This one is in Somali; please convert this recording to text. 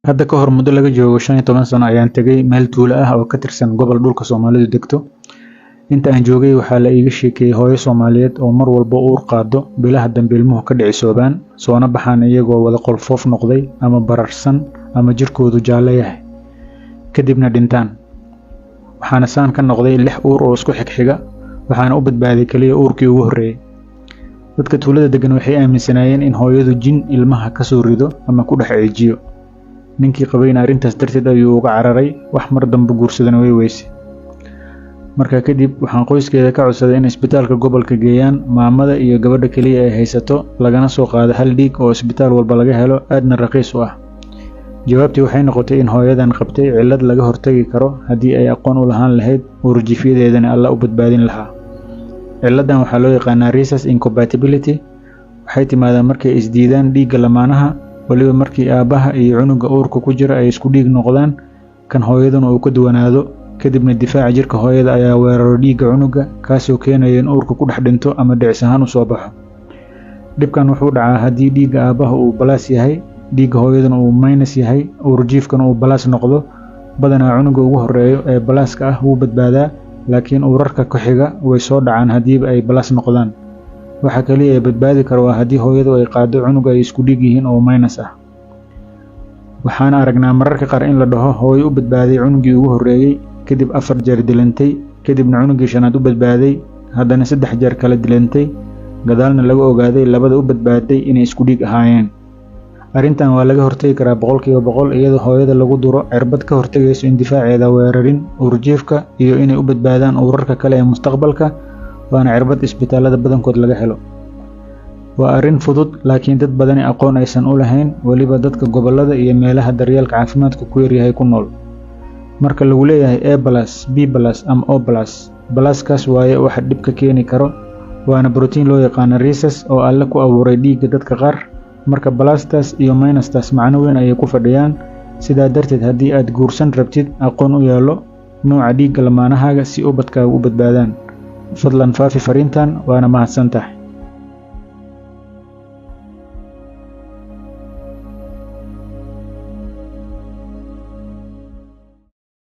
Hadda ka hor muddo laga joogo 15 sano ayaan tagay meel tuulo ah oo ka tirsan gobol dhulka Soomaalidu degto. Inta aan joogay waxaa la iiga sheekeeyay hooyo Soomaaliyeed oo mar walba uur qaado bilaha dambe ilmuhu ka dhicisoobaan soona baxaan iyagoo wada qolfoof noqday ama bararsan ama jirkoodu jaalle yahay kadibna dhintaan. Waxaana saan ka noqday 6 uur oo isku xigxiga waxaana u badbaaday kaliya uurkii ugu horreeyay. Dadka tuulada degan waxay aaminsanaayeen in hooyadu jin ilmaha ka soo rido ama ku dhex eejiyo. Ninkii qabayna arrintaas darteed ayuu uga cararay wax mar dambe guursadana way weysay. Markaa kadib waxaan qoyskeeda ka codsaday in isbitaalka gobolka geeyaan maamada iyo gabadha kaliya ay haysato lagana soo qaado hal dhiig oo isbitaal walba laga helo aadna raqiis u ah. Jawaabtii waxay noqotay in hooyadan qabtay cillad laga hortagi karo haddii ay aqoon u lahaan lahayd uurjiifyadeedana alla u badbaadin lahaa. Cilladan waxaa loo yaqaanaa rhesus incompatibility. Waxay timaadaa markay isdiidaan dhiigga lamaanaha waliba markii aabaha iyo cunuga uurka ku jira ay isku dhiig noqdaan kan hooyaduna uu ka duwanaado kadibna difaaca jirka hooyada ayaa weeraro dhiigga cunuga kaasoo keenaya in uurka ku dhex dhinto ama dhicis ahaan u soo baxo. Dhibkan wuxuu dhacaa haddii dhiigga aabaha uu balaas yahay dhiigga hooyaduna uu minus yahay uurjiifkana uu balaas noqdo. Badanaa cunuga ugu horreeyo ee balaaska ah wuu badbaadaa laakiin uurarka ku xiga way soo dhacaan haddiiba ay balaas noqdaan. Waxa kaliya ee badbaadi kara waa haddii hooyadu ay qaado cunug ay isku dhiig yihiin oo minus ah. Waxaan aragnaa mararka qaar in la dhaho hooyo u badbaaday cunugii ugu horreeyay kadib 4 jeer dilantay kadibna cunugii shanaad u badbaaday haddana 3 jeer kala dilantay gadaalna laga ogaaday labada u badbaaday inay isku dhiig ahaayeen. Arrintan waa laga hortagi karaa 100% iyadoo hooyada lagu duro cirbad ka hortagayso in difaaceeda weerarin uurjiifka iyo inay u badbaadaan uurarka kale ee mustaqbalka waana cirbad isbitaalada badankood laga helo. Waa arrin fudud laakiin dad badani aqoon aysan u lahayn waliba dadka gobolada iyo meelaha daryeelka caafimaadku ku yaryahay ku nool. Marka lagu leeyahay A+, B+ ama O+, balaaskaas waaye waxa dhibka keeni karo waana borotiin loo yaqaan rhesus oo alle ku abuuray dhiigga dadka qaar. Marka balaastaas iyo minustaas macno weyn ayay ku fadhiyaan. Sidaa darteed haddii aad guursan rabtid aqoon u yeelo nooca dhiigga lamaanahaaga si ubadkaagu u badbaadaan. Fadlan faafi fariintan waana mahadsantahay.